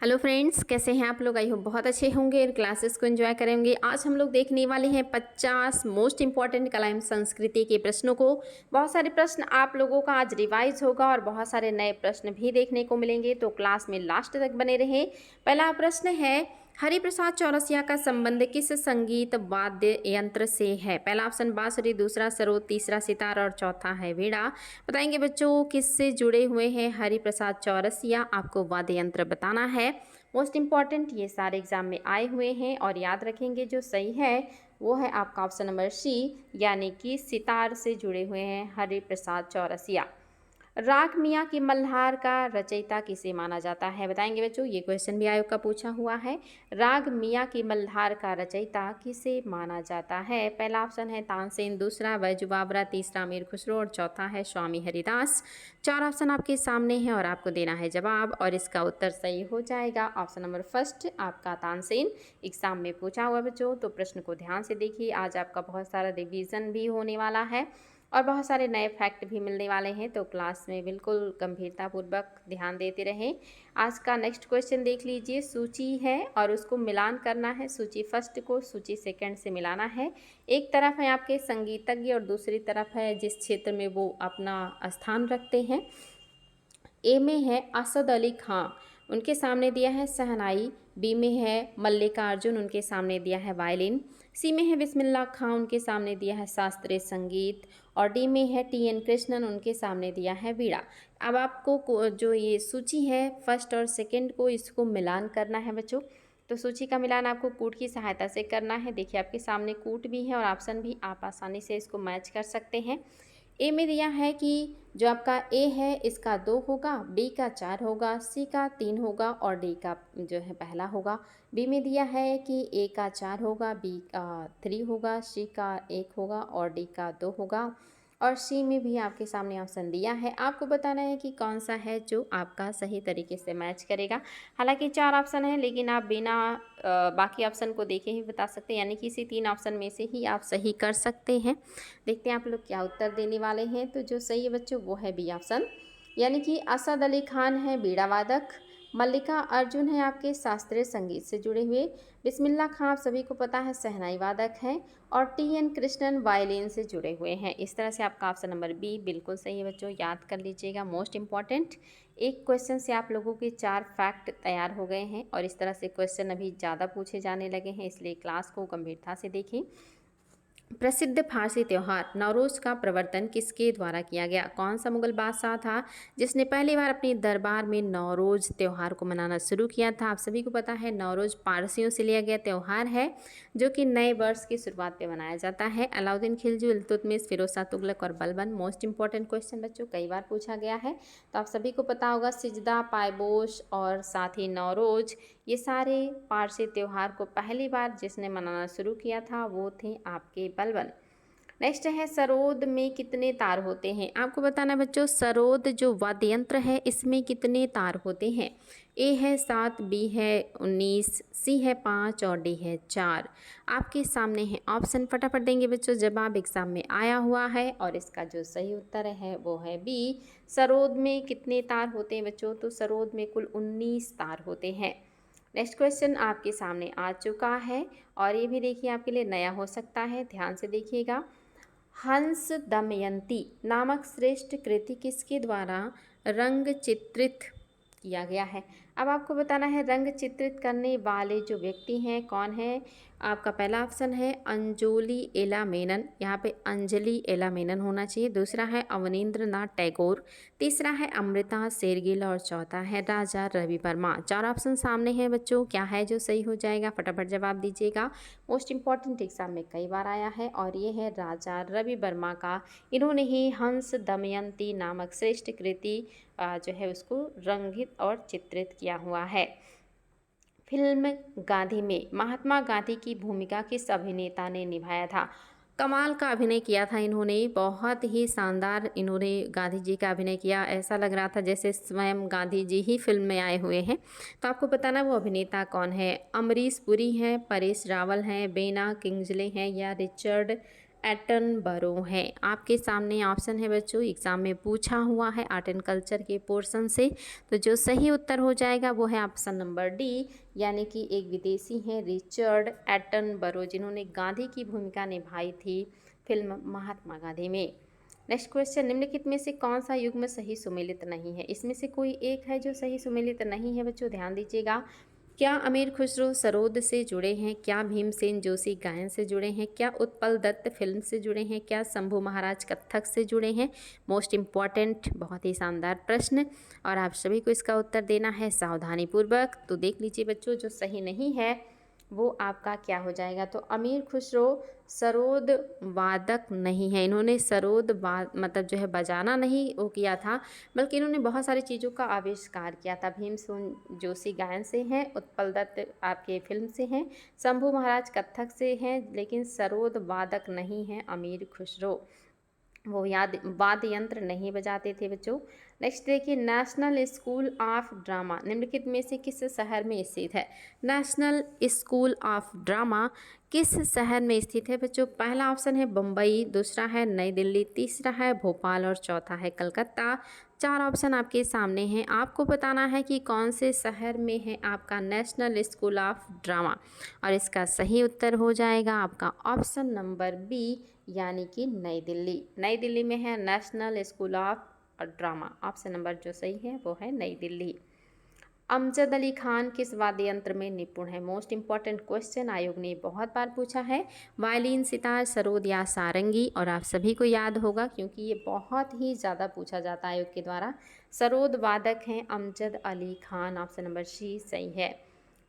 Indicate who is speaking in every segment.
Speaker 1: Hello friends, कैसे हैं आप लोग। आई होप बहुत अच्छे होंगे और क्लासेस को एंजॉय करेंगे। आज हम लोग देखने वाले हैं 50 मोस्ट इंपॉर्टेंट कला एवं संस्कृति के प्रश्नों को। बहुत सारे प्रश्न आप लोगों का आज रिवाइज होगा और बहुत सारे नए प्रश्न भी देखने को मिलेंगे, तो क्लास में लास्ट तक बने रहें। पहला प्रश्न है, हरिप्रसाद चौरसिया का संबंध किस संगीत वाद्य यंत्र से है। पहला ऑप्शन बांसुरी, दूसरा सरोद, तीसरा सितार और चौथा है वीणा। बताएंगे बच्चों किससे जुड़े हुए हैं हरिप्रसाद चौरसिया, आपको वाद्य यंत्र बताना है। मोस्ट इंपॉर्टेंट ये सारे एग्जाम में आए हुए हैं और याद रखेंगे जो सही है वो है आपका ऑप्शन नंबर सी, यानी कि सितार से जुड़े हुए हैं हरिप्रसाद चौरसिया। राग मियाँ की मल्हार का रचयिता किसे माना जाता है। बताएंगे बच्चों, ये क्वेश्चन भी आयोग का पूछा हुआ है। राग मियाँ की मल्हार का रचयिता किसे माना जाता है। पहला ऑप्शन है तानसेन, दूसरा बैजू बावरा, तीसरा मीर खुसरो और चौथा है स्वामी हरिदास। चार ऑप्शन आपके सामने हैं और आपको देना है जवाब, और इसका उत्तर सही हो जाएगा ऑप्शन नंबर फर्स्ट आपका तानसेन। एग्जाम में पूछा हुआ बच्चों, तो प्रश्न को ध्यान से देखिए। आज आपका बहुत सारा रिवीजन भी होने वाला है और बहुत सारे नए फैक्ट भी मिलने वाले हैं, तो क्लास में बिल्कुल गंभीरतापूर्वक ध्यान देते रहें। आज का नेक्स्ट क्वेश्चन देख लीजिए। सूची है और उसको मिलान करना है। सूची फर्स्ट को सूची सेकंड से मिलाना है। एक तरफ है आपके संगीतज्ञ और दूसरी तरफ है जिस क्षेत्र में वो अपना स्थान रखते हैं। ए में है असद अली खां, उनके सामने दिया है शहनाई। बी में है मल्लिका अर्जुन, उनके सामने दिया है वायलिन। सी में है बिस्मिल्लाह खां, उनके सामने दिया है शास्त्रीय संगीत। और डी में है टी.एन. कृष्णन, उनके सामने दिया है वीणा। अब आपको जो ये सूची है फर्स्ट और सेकंड को, इसको मिलान करना है बच्चों। तो सूची का मिलान आपको कूट की सहायता से करना है। देखिए आपके सामने कूट भी है और ऑप्शन भी, आप आसानी से इसको मैच कर सकते हैं। ए में दिया है कि जो आपका ए है इसका 2 होगा, बी का 4 होगा, सी का 3 होगा और डी का जो है पहला होगा। बी में दिया है कि ए का 4 होगा, बी का 3 होगा, सी का 1 होगा और डी का 2 होगा। और सी में भी आपके सामने ऑप्शन दिया है। आपको बताना है कि कौन सा है जो आपका सही तरीके से मैच करेगा। हालांकि 4 ऑप्शन है, लेकिन आप बिना बाकी ऑप्शन को देखे ही बता सकते हैं, यानी कि इसी 3 ऑप्शन में से ही आप सही कर सकते हैं। देखते हैं आप लोग क्या उत्तर देने वाले हैं। तो जो सही है बच्चों वो है बी ऑप्शन, यानी कि असद अली खान है बीड़ा वादक, मल्लिका अर्जुन है आपके शास्त्रीय संगीत से जुड़े हुए, बिस्मिल्लाह खां आप सभी को पता है शहनाई वादक हैं, और टी.एन. कृष्णन वायलिन से जुड़े हुए हैं। इस तरह से आपका ऑप्शन नंबर बी बिल्कुल सही है बच्चों, याद कर लीजिएगा। मोस्ट इंपॉर्टेंट एक क्वेश्चन से आप लोगों के 4 फैक्ट तैयार हो गए हैं और इस तरह से क्वेश्चन अभी ज़्यादा पूछे जाने लगे हैं, इसलिए क्लास को गंभीरता से देखें। प्रसिद्ध फारसी त्यौहार नौरोज़ का प्रवर्तन किसके द्वारा किया गया। कौन सा मुगल बादशाह था जिसने पहली बार अपने दरबार में नौरोज़ त्यौहार को मनाना शुरू किया था। आप सभी को पता है नौरोज़ पारसियों से लिया गया त्यौहार है जो कि नए वर्ष की शुरुआत पे मनाया जाता है। अलाउद्दीन खिलजी, इल्तुतमिश, फिरोज शाह तुगलक और बलबन। मोस्ट इंपॉर्टेंट क्वेश्चन बच्चों, कई बार पूछा गया है, तो आप सभी को पता होगा सिजदा, पायबोश और साथ ही नौरोज़, ये सारे पारसी त्यौहार को पहली बार जिसने मनाना शुरू किया था वो थे आपके बलबन। नेक्स्ट है सरोद में कितने तार होते हैं। आपको बताना है बच्चों, सरोद जो वाद्य यंत्र है इसमें कितने तार होते हैं। ए है 7, बी है 19, सी है 5 और डी है 4। आपके सामने है ऑप्शन, फटाफट देंगे बच्चों। जवाब एग्जाम में आया हुआ है और इसका जो सही उत्तर है वो है बी। सरोद में कितने तार होते हैं बच्चों, तो सरोद में कुल 19 तार होते हैं। नेक्स्ट क्वेश्चन आपके सामने आ चुका है और ये भी देखिए आपके लिए नया हो सकता है, ध्यान से देखिएगा। हंस दमयंती नामक श्रेष्ठ कृति किसके द्वारा रंग चित्रित किया गया है। अब आपको बताना है रंग चित्रित करने वाले जो व्यक्ति हैं कौन है। आपका पहला ऑप्शन है अंजोली एला मेनन, यहाँ पे अंजलि एला मेनन होना चाहिए। दूसरा है अवनींद्र नाथ टैगोर, तीसरा है अमृता शेरगिल और चौथा है राजा रवि वर्मा। 4 ऑप्शन सामने हैं बच्चों, क्या है जो सही हो जाएगा, फटाफट जवाब दीजिएगा। मोस्ट इंपॉर्टेंट एग्जाम में कई बार आया है और ये है राजा रवि वर्मा का। इन्होंने ही हंस दमयंती नामक श्रेष्ठ कृति जो है उसको रंगित और चित्रित किया हुआ है। फिल्म गांधी में महात्मा गांधी की भूमिका किस अभिनेता ने निभाया था। कमाल का अभिनय किया था इन्होंने, बहुत ही शानदार इन्होंने गांधी जी का अभिनय किया। ऐसा लग रहा था जैसे स्वयं गांधी जी ही फिल्म में आए हुए हैं। तो आपको बताना वो अभिनेता कौन है। अमरीश पुरी हैं, परेश रावल हैं, बेना किंग्सले हैं या रिचर्ड एटनबरो है। आपके सामने ऑप्शन है बच्चों, एग्जाम में पूछा हुआ है आर्ट एंड कल्चर के पोर्शन से। तो जो सही उत्तर हो जाएगा वो है ऑप्शन नंबर डी, यानी कि एक विदेशी हैं रिचर्ड एटनबरो, जिन्होंने गांधी की भूमिका निभाई थी फिल्म महात्मा गांधी में। नेक्स्ट क्वेश्चन, निम्नलिखित में से कौन सा युग्म सही सुमेलित नहीं है? इसमें से कोई एक है जो सही सुमेलित नहीं है बच्चों, ध्यान दीजिएगा। क्या अमीर खुसरो सरोद से जुड़े हैं? क्या भीमसेन जोशी गायन से जुड़े हैं? क्या उत्पल दत्त फिल्म से जुड़े हैं? क्या शंभू महाराज कथक से जुड़े हैं? मोस्ट इम्पॉर्टेंट, बहुत ही शानदार प्रश्न, और आप सभी को इसका उत्तर देना है सावधानीपूर्वक। तो देख लीजिए बच्चों, जो सही नहीं है वो आपका क्या हो जाएगा। तो अमीर खुसरो सरोद वादक नहीं है। इन्होंने सरोद मतलब जो है बजाना नहीं वो किया था, बल्कि इन्होंने बहुत सारी चीज़ों का आविष्कार किया था। भीमसेन जोशी गायन से हैं, उत्पल दत्त आपके फिल्म से हैं, शंभू महाराज कथक से हैं, लेकिन सरोद वादक नहीं है अमीर खुसरो, वो वाद्य यंत्र नहीं बजाते थे बच्चों। नेक्स्ट देखिए, नेशनल स्कूल ऑफ ड्रामा निम्नलिखित में से किस शहर में स्थित है? नेशनल स्कूल ऑफ ड्रामा किस शहर में स्थित है बच्चों? पहला ऑप्शन है बम्बई, दूसरा है नई दिल्ली, तीसरा है भोपाल और चौथा है कलकत्ता। चार ऑप्शन आपके सामने हैं, आपको बताना है कि कौन से शहर में है आपका नेशनल स्कूल ऑफ ड्रामा, और इसका सही उत्तर हो जाएगा आपका ऑप्शन नंबर बी, यानी कि नई दिल्ली। नई दिल्ली में है national school of drama. Option number जो सही है वो है नई दिल्ली। अमजद अली खान किस वाद्य यंत्र में निपुण है? मोस्ट इंपॉर्टेंट क्वेश्चन, आयोग ने बहुत बार पूछा है। वायलिन, सितार, सरोद या सारंगी, और आप सभी को याद होगा क्योंकि ये बहुत ही ज़्यादा पूछा जाता है आयोग के द्वारा। सरोद वादक हैं Amjad Ali Khan. Option number C सही है।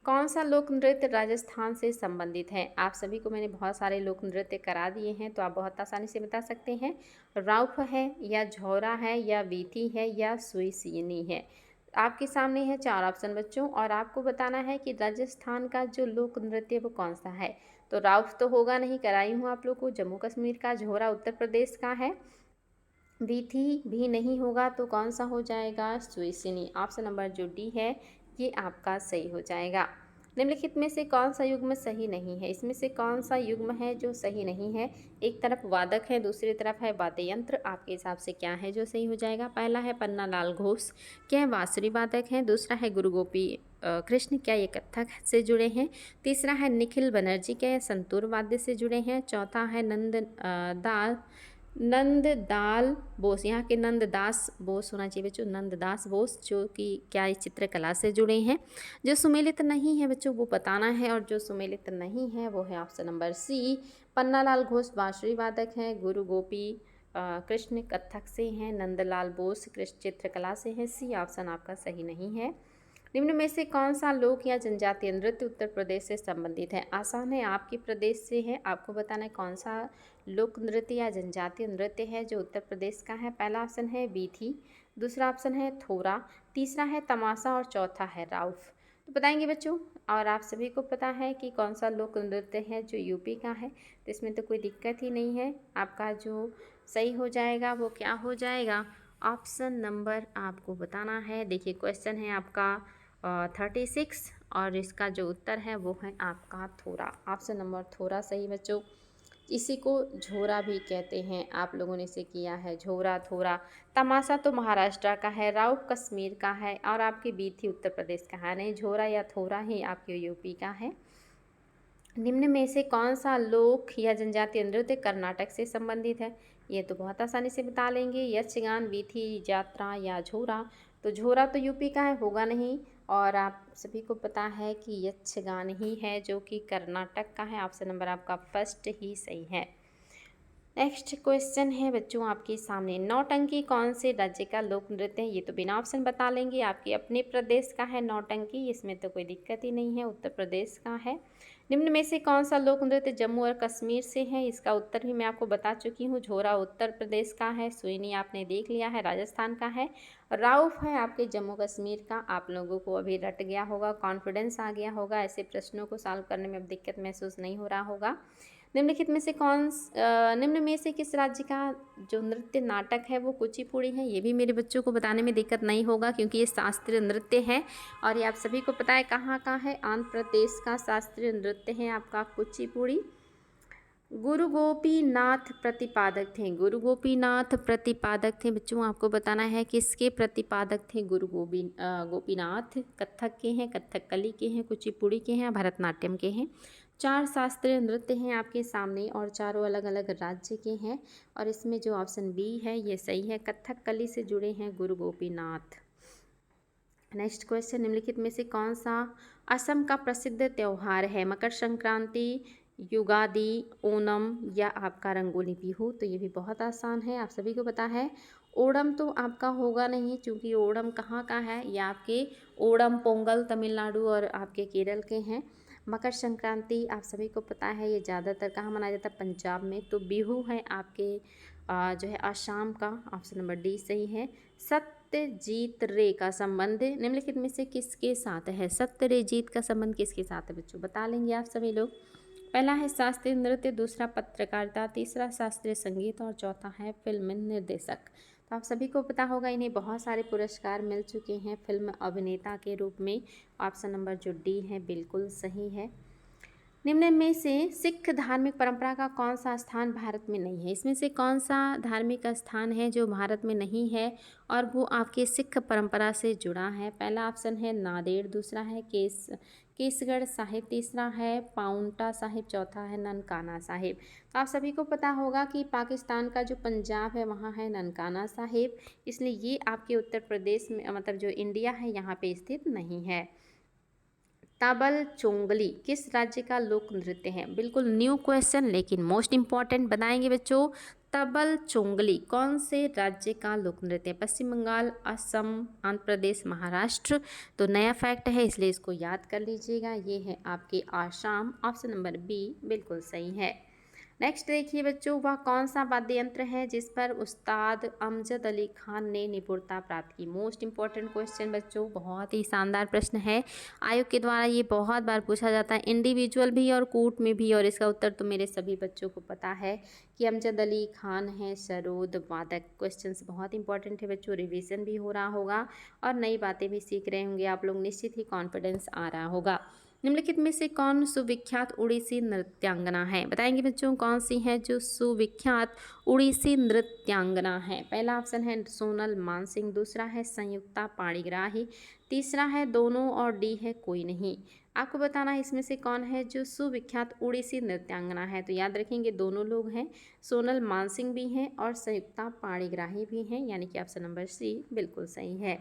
Speaker 1: कौन सा लोक नृत्य राजस्थान से संबंधित है? आप सभी को मैंने बहुत सारे लोक नृत्य करा दिए हैं, तो आप बहुत आसानी से बता सकते हैं। राउफ है, या झोरा है, या वीथी है, या सुईसियनी है। आपके सामने है चार ऑप्शन बच्चों, और आपको बताना है कि राजस्थान का जो लोक नृत्य है वो कौन सा है। तो राउफ तो होगा नहीं, कराई हूँ आप लोग को जम्मू कश्मीर का। झोरा उत्तर प्रदेश का है। वीथी भी नहीं होगा, तो कौन सा हो जाएगा? सुईसिनी। ऑप्शन नंबर जो डी है ये आपका सही हो जाएगा। निम्नलिखित में से कौन सा युग्म सही नहीं है? इसमें से कौन सा युग्म है जो सही नहीं है? एक तरफ वादक है, दूसरी तरफ है वाद्य यंत्र, आपके हिसाब से क्या है जो सही हो जाएगा? पहला है पन्नालाल घोष, क्या बांसुरी वादक है? दूसरा है गुरु गोपी कृष्ण, क्या ये कथक से जुड़े हैं? तीसरा है निखिल बनर्जी, क्या ये संतूर वाद्य से जुड़े हैं? चौथा है नंददाल बोस, यहाँ के नंददास बोस होना चाहिए बच्चों, नंददास बोस, जो कि क्या इस चित्रकला से जुड़े हैं? जो सुमेलित नहीं है बच्चों वो बताना है, और जो सुमेलित नहीं है वो है option number C, Pannalal Ghosh बांसुरी वादक हैं, गुरु गोपी कृष्ण कथक से हैं, नंदलाल बोस कृष्ण चित्रकला से हैं। सी ऑप्शन आपका सही नहीं है। निम्न में से कौन सा लोक या जनजातीय नृत्य उत्तर प्रदेश से संबंधित है? आसान है, आपके प्रदेश से है, आपको बताना है कौन सा लोक नृत्य या जनजातीय नृत्य है जो उत्तर प्रदेश का है। पहला ऑप्शन है बीथी, दूसरा ऑप्शन है थोरा, तीसरा है तमाशा और चौथा है राउफ। तो बताएंगे बच्चों, और आप सभी को पता है कि कौन सा लोक नृत्य है जो यूपी का है, तो इसमें तो कोई दिक्कत ही नहीं है। आपका जो सही हो जाएगा वो क्या हो जाएगा? ऑप्शन नंबर आपको बताना है। देखिए क्वेश्चन है आपका 36, और इसका जो उत्तर है वो है आपका थोरा। ऑप्शन नंबर थोरा सही बच्चों। इसी को झोरा भी कहते हैं, आप लोगों ने इसे किया है झोरा थोरा। तमाशा तो महाराष्ट्र का है, राउफ कश्मीर का है, और आपकी बीथी उत्तर प्रदेश का है। नहीं, झोरा या थोरा ही आपके यूपी का है। निम्न में से कौन सा लोक या जनजातीय नृत्य कर्नाटक से संबंधित है? ये तो बहुत आसानी से बता लेंगे, यक्षगान, वीथी, यात्रा या झोरा। तो झोरा तो यूपी का है, होगा नहीं, और आप सभी को पता है कि यक्षगान ही है जो कि कर्नाटक का है। ऑप्शन नंबर आपका फर्स्ट ही सही है। नेक्स्ट क्वेश्चन है बच्चों आपके सामने, नौटंकी कौन से राज्य का लोक नृत्य है? ये तो बिना ऑप्शन बता लेंगे, आपके अपने प्रदेश का है नौटंकी, इसमें तो कोई दिक्कत ही नहीं है, उत्तर प्रदेश का है। निम्न में से कौन सा लोक नृत्य जम्मू और कश्मीर से है? इसका उत्तर भी मैं आपको बता चुकी हूँ। झोरा उत्तर प्रदेश का है, सुईनी आपने देख लिया है राजस्थान का है, राउफ है आपके जम्मू कश्मीर का। आप लोगों को अभी रट गया होगा, कॉन्फिडेंस आ गया होगा, ऐसे प्रश्नों को सॉल्व करने में अब दिक्कत महसूस नहीं हो रहा होगा। निम्नलिखित में से निम्न में से किस राज्य का जो नृत्य नाटक है वो कुचिपुड़ी है? ये भी मेरे बच्चों को बताने में दिक्कत नहीं होगा क्योंकि ये शास्त्रीय नृत्य है, और ये आप सभी को पता है कहाँ का है, आंध्र प्रदेश का शास्त्रीय नृत्य है आपका कुचिपुड़ी। गुरु गोपीनाथ प्रतिपादक थे। गुरु गोपीनाथ प्रतिपादक थे बच्चों, आपको बताना है किसके प्रतिपादक थे गुरु गोपीनाथ। कथक के हैं, कथकली के हैं, कुचिपुड़ी के हैं, भरतनाट्यम के हैं। 4 शास्त्रीय नृत्य हैं आपके सामने और चारों अलग अलग राज्य के हैं। और इसमें जो ऑप्शन बी है ये सही है, कथकली से जुड़े हैं गुरु गोपीनाथ। नेक्स्ट क्वेश्चन, निम्नलिखित में से कौन सा असम का प्रसिद्ध त्यौहार है? मकर संक्रांति, युगादि, ओणम या आपका रंगोली बिहू? तो ये भी बहुत आसान है, आप सभी को पता है। ओणम तो आपका होगा नहीं, क्योंकि ओणम कहाँ का है? ये आपके ओणम पोंगल तमिलनाडु और आपके केरल के हैं। मकर संक्रांति आप सभी को पता है, ये ज़्यादातर कहाँ मनाया जाता है? पंजाब में। तो बिहू है आपके जो है आसाम का। ऑप्शन नंबर डी सही है। सत्यजीत रे का संबंध निम्नलिखित में से किसके साथ है? सत्यजीत का संबंध किसके साथ है बच्चों? बता लेंगे आप सभी लोग। पहला है शास्त्रीय नृत्य, दूसरा पत्रकारिता, तीसरा शास्त्रीय संगीत और चौथा है फिल्म निर्देशक। तो आप सभी को पता होगा इन्हें बहुत सारे पुरस्कार मिल चुके हैं फिल्म अभिनेता के रूप में। ऑप्शन नंबर जो डी है बिल्कुल सही है। निम्न में से सिख धार्मिक परंपरा का कौन सा स्थान भारत में नहीं है? इसमें से कौन सा धार्मिक स्थान है जो भारत में नहीं है और वो आपके सिख परंपरा से जुड़ा है? पहला ऑप्शन है नांदेड़, दूसरा है केसगढ़ साहिब, तीसरा है पाउंटा साहिब, चौथा है ननकाना साहिब। तो आप सभी को पता होगा कि पाकिस्तान का जो पंजाब है वहाँ है ननकाना साहिब, इसलिए ये आपके उत्तर प्रदेश में मतलब जो इंडिया है यहाँ पे स्थित नहीं है। तबल चोंगली किस राज्य का लोक नृत्य है? बिल्कुल न्यू क्वेश्चन लेकिन मोस्ट इम्पॉर्टेंट बताएंगे बच्चों। तबल चोंगली कौन से राज्य का लोक नृत्य है? पश्चिम बंगाल, असम, आंध्र प्रदेश, महाराष्ट्र? तो नया फैक्ट है इसलिए इसको याद कर लीजिएगा, ये है आपके आसाम। ऑप्शन नंबर बी बिल्कुल सही है। नेक्स्ट देखिए बच्चों, वह कौन सा वाद्य यंत्र है जिस पर उस्ताद अमजद अली खान ने निपुणता प्राप्त की? मोस्ट इंपॉर्टेंट क्वेश्चन बच्चों, बहुत ही शानदार प्रश्न है। आयोग के द्वारा ये बहुत बार पूछा जाता है, इंडिविजुअल भी और कूट में भी। और इसका उत्तर तो मेरे सभी बच्चों को पता है कि अमजद अली खान है सरोद वादक। क्वेश्चंस बहुत इंपॉर्टेंट है बच्चों, रिवीजन भी हो रहा होगा और नई बातें भी सीख रहे होंगे आप लोग, निश्चित ही कॉन्फिडेंस आ रहा होगा। निम्नलिखित में से कौन सुविख्यात उड़ीसी नृत्यांगना है? बताएंगे बच्चों कौन सी है जो सुविख्यात उड़ीसी नृत्यांगना है? पहला ऑप्शन है सोनल मानसिंह, दूसरा है संयुक्ता पाणिग्राही, तीसरा है दोनों और डी है कोई नहीं। आपको बताना है इसमें से कौन है जो सुविख्यात उड़ीसी नृत्यांगना है। तो याद रखेंगे दोनों लोग हैं, सोनल मानसिंह भी हैं और संयुक्ता पाणिग्राही भी हैं, यानी कि ऑप्शन नंबर सी बिल्कुल सही है।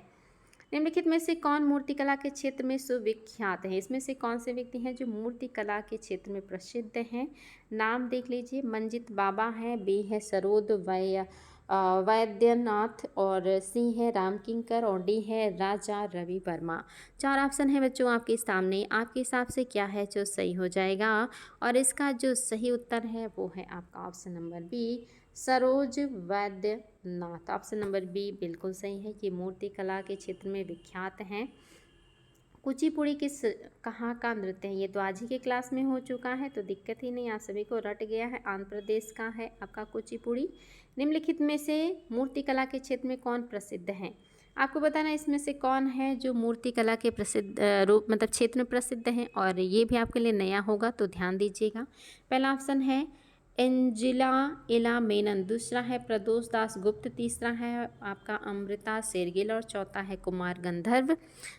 Speaker 1: निम्नलिखित में से कौन मूर्तिकला के क्षेत्र में सुविख्यात है? इसमें से कौन से व्यक्ति हैं जो मूर्तिकला के क्षेत्र में प्रसिद्ध हैं? नाम देख लीजिए, मंजित बाबा हैं, बी है सरोद वैद्यनाथ और सी है रामकिंकर और डी है राजा रवि वर्मा। 4 ऑप्शन है बच्चों आपके सामने, आपके हिसाब से क्या है जो सही हो जाएगा? और इसका जो सही उत्तर है वो है आपका option number B Saroj Vaidyanath. Option number B बिल्कुल सही है, कि मूर्ति कला के क्षेत्र में विख्यात हैं। कुचिपुड़ी किस कहाँ का नृत्य है? ये तो आज ही के क्लास में हो चुका है तो दिक्कत ही नहीं, आप सभी को रट गया है। आंध्र प्रदेश का है आपका कुचिपुड़ी। निम्नलिखित में से मूर्तिकला के क्षेत्र में कौन प्रसिद्ध है? आपको बताना इसमें से कौन है जो मूर्तिकला के प्रसिद्ध रूप मतलब क्षेत्र में प्रसिद्ध है, और ये भी आपके लिए नया होगा तो ध्यान दीजिएगा। पहला ऑप्शन है एंजिला इला मेनन, दूसरा है प्रदोष दास गुप्त, तीसरा है आपका अमृता शेरगिल और चौथा है कुमार गंधर्व।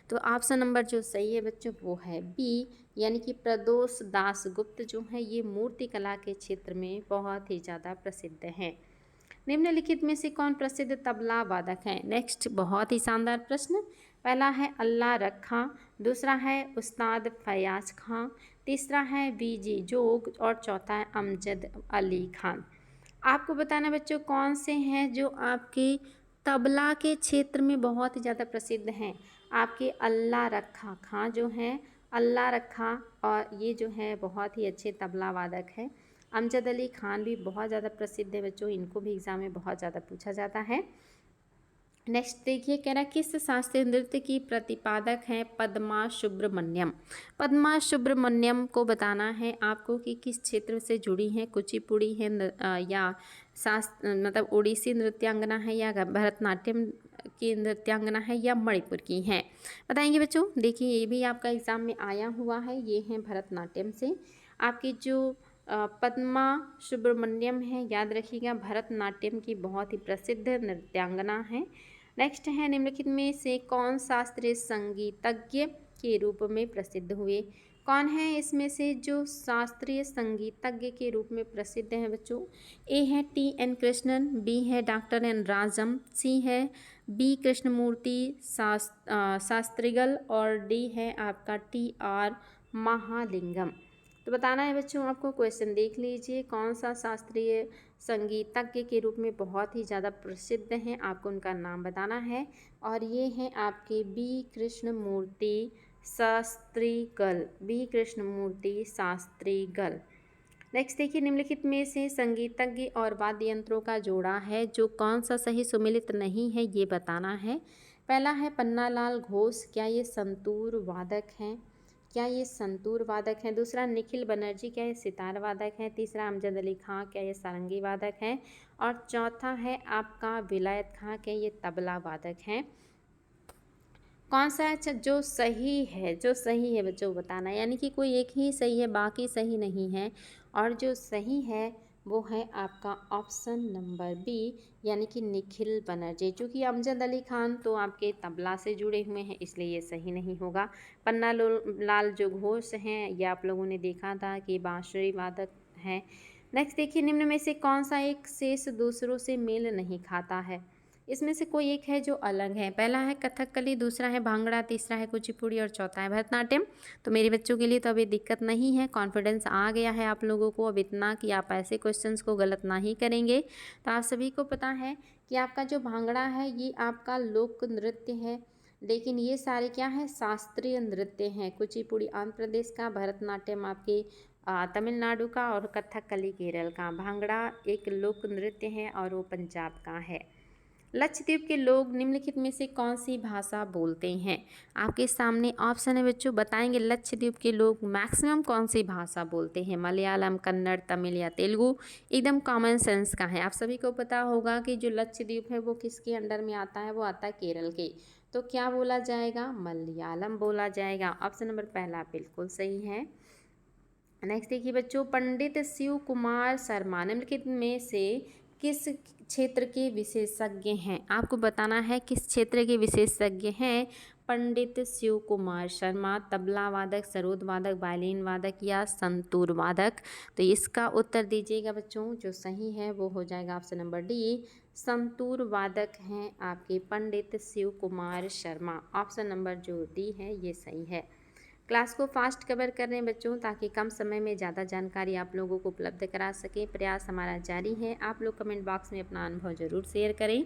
Speaker 1: तो ऑप्शन नंबर जो सही है बच्चों वो है बी, यानी कि प्रदोष दास गुप्त जो है ये मूर्ति कला के क्षेत्र में बहुत ही ज़्यादा प्रसिद्ध हैं। निम्नलिखित में से कौन प्रसिद्ध तबला वादक है? नेक्स्ट बहुत ही शानदार प्रश्न। पहला है अल्लाह रखा, दूसरा है उस्ताद फयाज खां, तीसरा है वीजी जोग और चौथा है अमजद अली खान। आपको बताना बच्चों कौन से हैं जो आपके तबला के क्षेत्र में बहुत ही ज़्यादा प्रसिद्ध हैं। आपके अल्लाह रखा खां जो हैं, अल्लाह रखा और ये जो है बहुत ही अच्छे तबला वादक हैं। अमजद अली खान भी बहुत ज़्यादा प्रसिद्ध है बच्चों, इनको भी एग्ज़ाम में बहुत ज़्यादा पूछा जाता है। नेक्स्ट देखिए, कह रहा है किस शास्त्रीय नृत्य की प्रतिपादक हैं पद्मा सुब्रमण्यम? पद्मा सुब्रमण्यम को बताना है आपको कि किस क्षेत्र से जुड़ी हैं, कुचिपुड़ी है या मतलब ओडिसी नृत्यांगना है या भरतनाट्यम की नृत्यांगना है या मणिपुर की हैं? बताएंगे बच्चों। देखिए ये भी आपका एग्ज़ाम में आया हुआ है, ये हैं भरतनाट्यम से। आपकी जो पद्मा सुब्रमण्यम है, याद रखिएगा, भरतनाट्यम की बहुत ही प्रसिद्ध नृत्यांगना है। नेक्स्ट है, निम्नलिखित में से कौन शास्त्रीय संगीतज्ञ के रूप में प्रसिद्ध हुए? कौन है इसमें से जो शास्त्रीय संगीतज्ञ के रूप में प्रसिद्ध है बच्चों? ए है टी.एन. कृष्णन, बी है डॉक्टर एन राजम, सी है बी कृष्णमूर्ति शास्त्रीगल और डी है आपका टी.आर. महालिंगम। तो बताना है बच्चों आपको, क्वेश्चन देख लीजिए, कौन सा शास्त्रीय संगीतज्ञ के रूप में बहुत ही ज़्यादा प्रसिद्ध हैं, आपको उनका नाम बताना है। और ये हैं आपके B Krishnamurthy Shastrigal, B Krishnamurthy Shastrigal. Next देखिए, निम्नलिखित में से संगीतज्ञ और वाद्य यंत्रों का जोड़ा है जो कौन सा सही सुमेलित नहीं है, ये बताना है। पहला है पन्नालाल घोष, क्या ये संतूर वादक हैं? क्या ये संतूर वादक हैं? दूसरा निखिल बनर्जी, क्या ये सितार वादक हैं? तीसरा अमजद अली खां, क्या ये सारंगी वादक हैं? और चौथा है आपका विलायत खां, क्या ये तबला वादक हैं? कौन सा अच्छा जो सही है, जो सही है बच्चों बताना, यानी कि कोई एक ही सही है बाकी सही नहीं है। और जो सही है वो है आपका ऑप्शन नंबर बी, यानी कि निखिल बनर्जी। चूँकि अमजद अली खान तो आपके तबला से जुड़े हुए हैं इसलिए ये सही नहीं होगा। पन्ना लाल जो घोष हैं ये आप लोगों ने देखा था कि बांसुरी वादक हैं। नेक्स्ट देखिए, निम्न में से कौन सा एक शेष दूसरों से मेल नहीं खाता है? इसमें से कोई एक है जो अलग है। पहला है कथकली, दूसरा है भांगड़ा, तीसरा है कुचिपुड़ी और चौथा है भरतनाट्यम। तो मेरे बच्चों के लिए तो अभी दिक्कत नहीं है, कॉन्फिडेंस आ गया है आप लोगों को अब इतना कि आप ऐसे क्वेश्चंस को गलत ना ही करेंगे। तो आप सभी को पता है कि आपका जो भांगड़ा है ये आपका लोक नृत्य है, लेकिन ये सारे क्या है, शास्त्रीय नृत्य हैं। कुचिपुड़ी आंध्र प्रदेश का, भरतनाट्यम आपके तमिलनाडु का और कथकली केरल का। भांगड़ा एक लोक नृत्य है और वो पंजाब का है। लक्षद्वीप के लोग निम्नलिखित में से कौन सी भाषा बोलते हैं? आपके सामने ऑप्शन है बच्चों, बताएंगे लक्षद्वीप के लोग मैक्सिमम कौन सी भाषा बोलते हैं, मलयालम, कन्नड़, तमिल या तेलुगु। एकदम कॉमन सेंस का है, आप सभी को पता होगा कि जो लक्षद्वीप है वो किसके अंडर में आता है, वो आता है केरल के। तो क्या बोला जाएगा, मलयालम बोला जाएगा। ऑप्शन नंबर पहला बिल्कुल सही है। नेक्स्ट देखिए बच्चों, पंडित शिव कुमार शर्मा निम्नलिखित में से किस क्षेत्र के विशेषज्ञ हैं? आपको बताना है किस क्षेत्र के विशेषज्ञ हैं पंडित शिव कुमार शर्मा। तबला वादक, सरोद वादक, वायलिन वादक या संतूर वादक। तो इसका उत्तर दीजिएगा बच्चों, जो सही है वो हो जाएगा ऑप्शन नंबर डी, संतूर वादक हैं आपके पंडित शिव कुमार शर्मा। ऑप्शन नंबर जो डी है ये सही है। क्लास को फास्ट कवर कर रहे हैं बच्चों ताकि कम समय में ज़्यादा जानकारी आप लोगों को उपलब्ध करा सकें। प्रयास हमारा जारी है, आप लोग कमेंट बॉक्स में अपना अनुभव जरूर शेयर करें।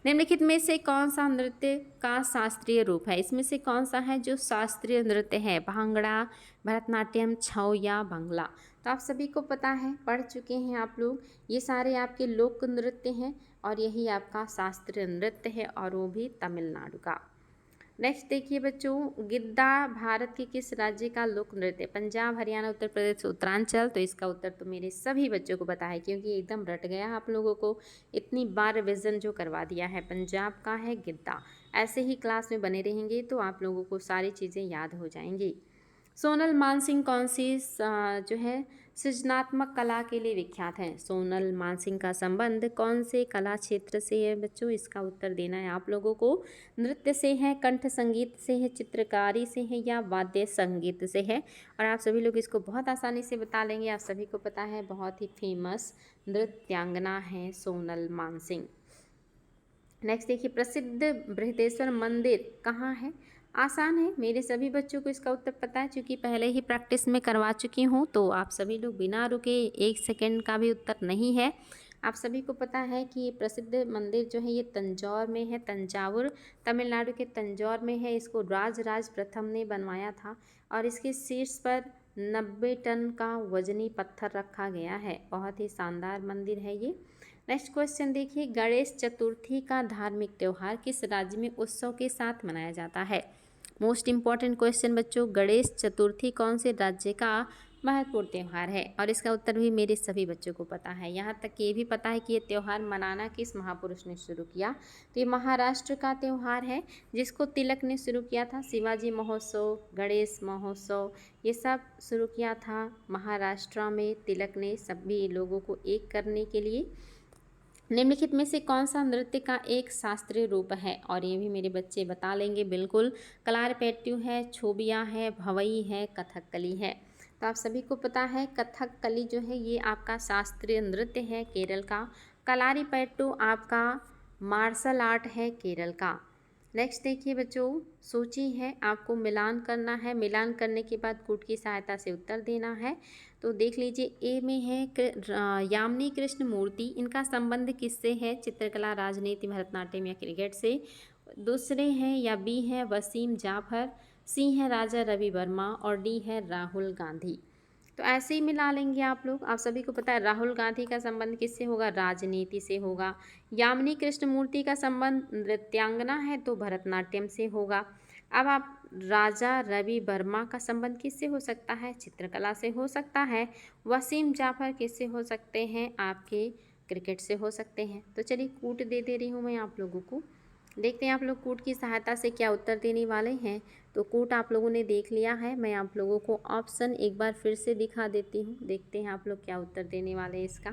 Speaker 1: निम्नलिखित में से कौन सा नृत्य का शास्त्रीय रूप है? इसमें से कौन सा है जो शास्त्रीय नृत्य है, भांगड़ा, भरतनाट्यम, छऊ या बांग्ला? तो आप सभी को पता है, पढ़ चुके हैं आप लोग, ये सारे आपके लोक नृत्य हैं और यही आपका शास्त्रीय नृत्य है और वो भी तमिलनाडु का। नेक्स्ट देखिए बच्चों, गिद्दा भारत के किस राज्य का लोक नृत्य? पंजाब, हरियाणा, उत्तर प्रदेश, उत्तरांचल। तो इसका उत्तर तो मेरे सभी बच्चों को पता है क्योंकि एकदम रट गया आप लोगों को, इतनी बार रिविजन जो करवा दिया है। पंजाब का है गिद्दा। ऐसे ही क्लास में बने रहेंगे तो आप लोगों को सारी चीज़ें याद हो जाएंगी। सोनल मानसिंह कौन सी जो है सृजनात्मक कला के लिए विख्यात हैं? सोनल मानसिंह का संबंध कौन से कला क्षेत्र से है बच्चों? इसका उत्तर देना है आप लोगों को। नृत्य से है, कंठ संगीत से है, चित्रकारी से है या वाद्य संगीत से है? और आप सभी लोग इसको बहुत आसानी से बता लेंगे, आप सभी को पता है, बहुत ही फेमस नृत्यांगना है सोनल मानसिंह। नेक्स्ट देखिए, प्रसिद्ध बृहदेश्वर मंदिर कहाँ है? आसान है, मेरे सभी बच्चों को इसका उत्तर पता है क्योंकि पहले ही प्रैक्टिस में करवा चुकी हूँ। तो आप सभी लोग बिना रुके, एक सेकंड का भी उत्तर नहीं है, आप सभी को पता है कि ये प्रसिद्ध मंदिर जो है ये तंजौर में है। तंजावुर तमिलनाडु के तंजौर में है। इसको राजराज प्रथम ने बनवाया था और इसके शीर्ष पर 90 टन का वजनी पत्थर रखा गया है। बहुत ही शानदार मंदिर है ये। नेक्स्ट क्वेश्चन देखिए, गणेश चतुर्थी का धार्मिक त्यौहार किस राज्य में उत्सव के साथ मनाया जाता है? मोस्ट इम्पॉर्टेंट क्वेश्चन बच्चों, गणेश चतुर्थी कौन से राज्य का महत्वपूर्ण त्यौहार है? और इसका उत्तर भी मेरे सभी बच्चों को पता है। यहाँ तक कि ये भी पता है कि ये त्यौहार मनाना किस महापुरुष ने शुरू किया। तो ये महाराष्ट्र का त्यौहार है जिसको तिलक ने शुरू किया था। शिवाजी महोत्सव, गणेश महोत्सव, ये सब शुरू किया था महाराष्ट्र में तिलक ने सभी लोगों को एक करने के लिए। निम्नलिखित में से कौन सा नृत्य का एक शास्त्रीय रूप है? और ये भी मेरे बच्चे बता लेंगे बिल्कुल। कलारपेट्टू है, छोबिया है, भवई है, कथकली है। तो आप सभी को पता है कथकली जो है ये आपका शास्त्रीय नृत्य है केरल का। कलारीपयट्टू आपका मार्शल आर्ट है केरल का। नेक्स्ट देखिए बच्चों, सूची है, आपको मिलान करना है। मिलान करने के बाद कूट की सहायता से उत्तर देना है। तो देख लीजिए, ए में है यामिनी कृष्ण मूर्ति, इनका संबंध किससे है? चित्रकला, राजनीति, भरतनाट्यम या क्रिकेट से। दूसरे हैं या बी है वसीम जाफर, सी है राजा रवि वर्मा और डी है राहुल गांधी। तो ऐसे ही मिला लेंगे आप लोग। आप सभी को पता है राहुल गांधी का संबंध किससे होगा? राजनीति से होगा। यामिनी कृष्णमूर्ति का संबंध नृत्यांगना है तो भरतनाट्यम से होगा। अब आप राजा रवि वर्मा का संबंध किससे हो सकता है? चित्रकला से हो सकता है। वसीम जाफर किससे हो सकते हैं? आपके क्रिकेट से हो सकते हैं। तो चलिए कूट दे रही हूँ मैं आप लोगों को। देखते हैं आप लोग कूट की सहायता से क्या उत्तर देने वाले हैं। तो कूट आप लोगों ने देख लिया है। मैं आप लोगों को ऑप्शन एक बार फिर से दिखा देती हूँ। देखते हैं आप लोग क्या उत्तर देने वाले हैं इसका।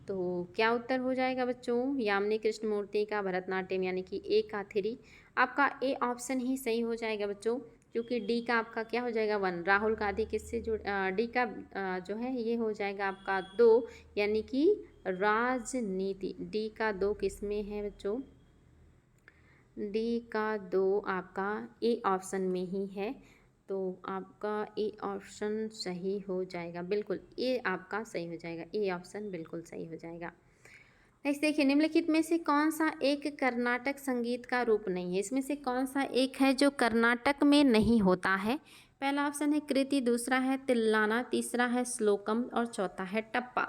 Speaker 1: तो क्या उत्तर हो जाएगा बच्चों? यामिनी कृष्णमूर्ति का भरतनाट्यम यानी कि ए का 3। आपका ए ऑप्शन ही सही हो जाएगा बच्चों, क्योंकि डी का आपका क्या हो जाएगा 1। राहुल गांधी किससे जुड़ डी का जो है ये हो जाएगा आपका 2, यानी कि राजनीति। डी का 2 किस में है बच्चों? डी का 2 आपका ए ऑप्शन में ही है। तो आपका ए ऑप्शन सही हो जाएगा, बिल्कुल ए आपका सही हो जाएगा। ए ऑप्शन बिल्कुल सही हो जाएगा। नेक्स्ट देखिए, निम्नलिखित में से कौन सा एक कर्नाटक संगीत का रूप नहीं है? इसमें से कौन सा एक है जो कर्नाटक में नहीं होता है? पहला ऑप्शन है कृति, दूसरा है तिल्लाना, तीसरा है श्लोकम और चौथा है टप्पा।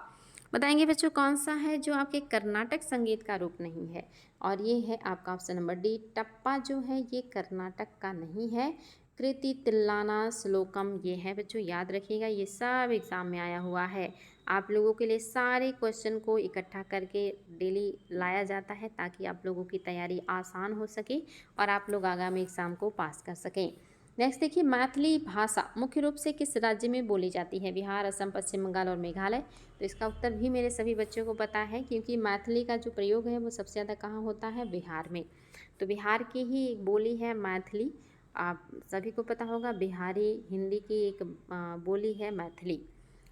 Speaker 1: बताएंगे बच्चों कौन सा है जो आपके कर्नाटक संगीत का रूप नहीं है? और ये है आपका ऑप्शन नंबर डी, टप्पा जो है ये कर्नाटक का नहीं है। कृति, तिल्लाना, श्लोकम ये है बच्चों, याद रखिएगा, ये सब एग्जाम में आया हुआ है। आप लोगों के लिए सारे क्वेश्चन को इकट्ठा करके डेली लाया जाता है ताकि आप लोगों की तैयारी आसान हो सके और आप लोग आगामी एग्ज़ाम को पास कर सकें। नेक्स्ट देखिए, मैथिली भाषा मुख्य रूप से किस राज्य में बोली जाती है? बिहार, असम, पश्चिम बंगाल और मेघालय। तो इसका उत्तर भी मेरे सभी बच्चों को पता है, क्योंकि मैथिली का जो प्रयोग है वो सबसे ज़्यादा कहाँ होता है? बिहार में। तो बिहार की ही एक बोली है मैथिली। आप सभी को पता होगा, बिहारी हिंदी की एक बोली है मैथिली।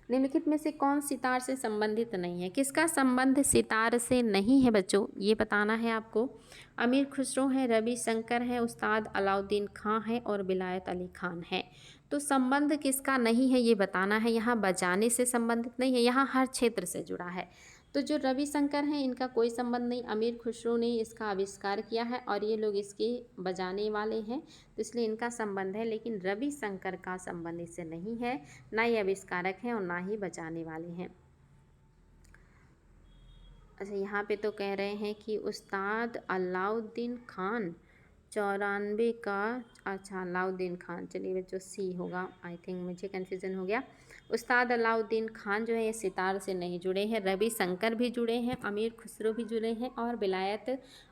Speaker 1: निम्नलिखित में से कौन सितार से संबंधित नहीं है? किसका संबंध सितार से नहीं है बच्चों? ये बताना है आपको। अमीर खुसरो है, रवि शंकर है, उस्ताद अलाउद्दीन खां है और विलायत अली खान है। तो संबंध किसका नहीं है ये बताना है। यहाँ बजाने से संबंधित नहीं है, यहाँ हर क्षेत्र से जुड़ा है। तो जो रविशंकर हैं इनका कोई संबंध नहीं, अमीर खुसरो ने इसका आविष्कार किया है और ये लोग इसके बजाने वाले हैं, तो इसलिए इनका संबंध है। लेकिन रविशंकर का संबंध इससे नहीं है, ना ही आविष्कारक हैं और ना ही बजाने वाले हैं। अच्छा, यहाँ पे तो कह रहे हैं कि उस्ताद अलाउद्दीन खान 94 का। अच्छा, अलाउद्दीन खान, चलिए बच्चों सी होगा, आई थिंक मुझे कन्फ्यूज़न हो गया। उस्ताद अलाउद्दीन खान जो है ये सितार से नहीं जुड़े हैं। रविशंकर भी जुड़े हैं, अमीर खुसरो भी जुड़े हैं और विलायत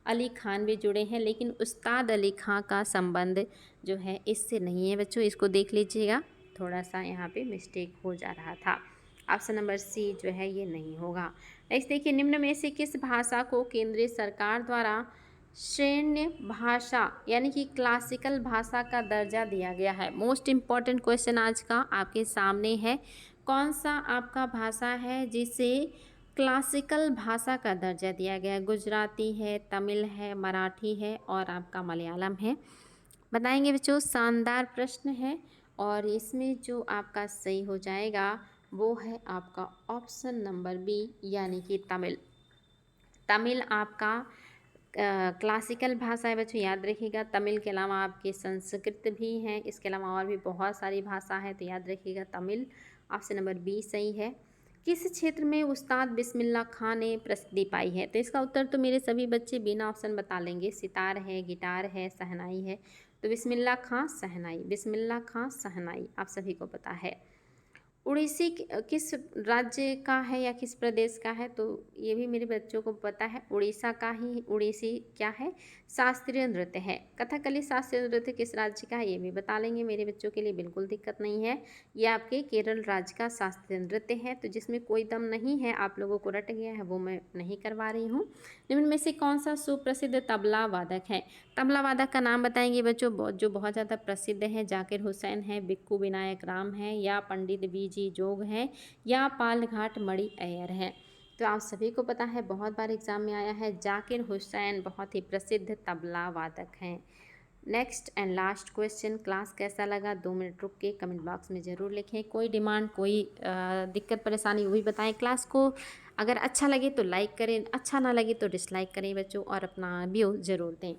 Speaker 1: अली खान भी जुड़े हैं, लेकिन उस्ताद अली खां का संबंध जो है इससे नहीं है बच्चों। इसको देख लीजिएगा, थोड़ा सा यहाँ पे मिस्टेक हो जा रहा था। ऑप्शन नंबर सी जो है ये नहीं होगा। नेक्स्ट देखिए, निम्न में से किस भाषा को केंद्रीय सरकार द्वारा श्रेण्य भाषा यानी कि क्लासिकल भाषा का दर्जा दिया गया है? मोस्ट इम्पॉर्टेंट क्वेश्चन आज का आपके सामने है। कौन सा आपका भाषा है जिसे क्लासिकल भाषा का दर्जा दिया गया है? गुजराती है, तमिल है, मराठी है और आपका मलयालम है। बताएंगे बच्चों, शानदार प्रश्न है और इसमें जो आपका सही हो जाएगा वो है आपका ऑप्शन नंबर बी, यानी कि तमिल। तमिल आपका क्लासिकल भाषा है बच्चों, याद रखिएगा। तमिल के अलावा आपके संस्कृत भी हैं, इसके अलावा और भी बहुत सारी भाषा है, तो याद रखिएगा तमिल। ऑप्शन नंबर बी सही है। किस क्षेत्र में उस्ताद बिस्मिल्लाह खां ने प्रसिद्धि पाई है? तो इसका उत्तर तो मेरे सभी बच्चे बिना ऑप्शन बता लेंगे। सितार है, गिटार है, शहनाई है। तो बिस्मिल्लाह खां शहनाई, बिस्मिल्लाह खां शहनाई आप सभी को पता है। उड़ीसी किस राज्य का है या किस प्रदेश का है, तो ये भी मेरे बच्चों को पता है। उड़ीसा का ही उड़ीसी क्या है, शास्त्रीय नृत्य है। कथकली शास्त्रीय नृत्य किस राज्य का है ये भी बता लेंगे, मेरे बच्चों के लिए बिल्कुल दिक्कत नहीं है। ये आपके केरल राज्य का शास्त्रीय नृत्य है। तो जिसमें कोई दम नहीं है, आप लोगों को रट गया है, वो मैं नहीं करवा रही हूँ। निम्न में से कौन सा सुप्रसिद्ध तबला वादक है? तबला वादक का नाम बताएंगे बच्चों, जो बहुत ज़्यादा प्रसिद्ध है। जाकिर हुसैन है, बिक्कू विनायक राम है, या पंडित बीजी जोग है, या पालघाट मणि अय्यर है। तो आप सभी को पता है, बहुत बार एग्जाम में आया है, जाकिर हुसैन बहुत ही प्रसिद्ध तबला वादक हैं। Next and last question, class कैसा लगा 2 मिनट रुक के कमेंट बॉक्स में ज़रूर लिखें। कोई डिमांड, कोई दिक्कत परेशानी वो भी बताएं। क्लास को अगर अच्छा लगे तो लाइक करें, अच्छा ना लगे तो डिसलाइक करें बच्चों, और अपना व्यू ज़रूर दें।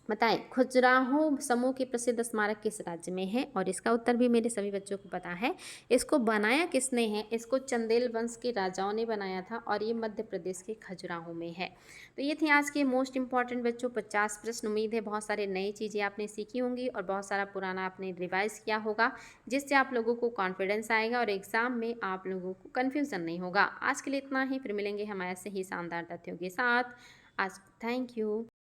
Speaker 1: बताएं, खजुराहो समूह के प्रसिद्ध स्मारक किस राज्य में है? और इसका उत्तर भी मेरे सभी बच्चों को पता है। इसको बनाया किसने है? इसको चंदेल वंश के राजाओं ने बनाया था, और ये मध्य प्रदेश के खजुराहो में है। तो ये थे आज के मोस्ट इंपॉर्टेंट बच्चों 50 प्रश्न। उम्मीद है बहुत सारे नई चीज़ें आपने सीखी होंगी और बहुत सारा पुराना आपने रिवाइज किया होगा, जिससे आप लोगों को कॉन्फिडेंस आएगा और एग्जाम में आप लोगों को कन्फ्यूज़न नहीं होगा। आज के लिए इतना ही, फिर मिलेंगे हम ऐसे ही शानदार तथ्यों के साथ। आज थैंक यू।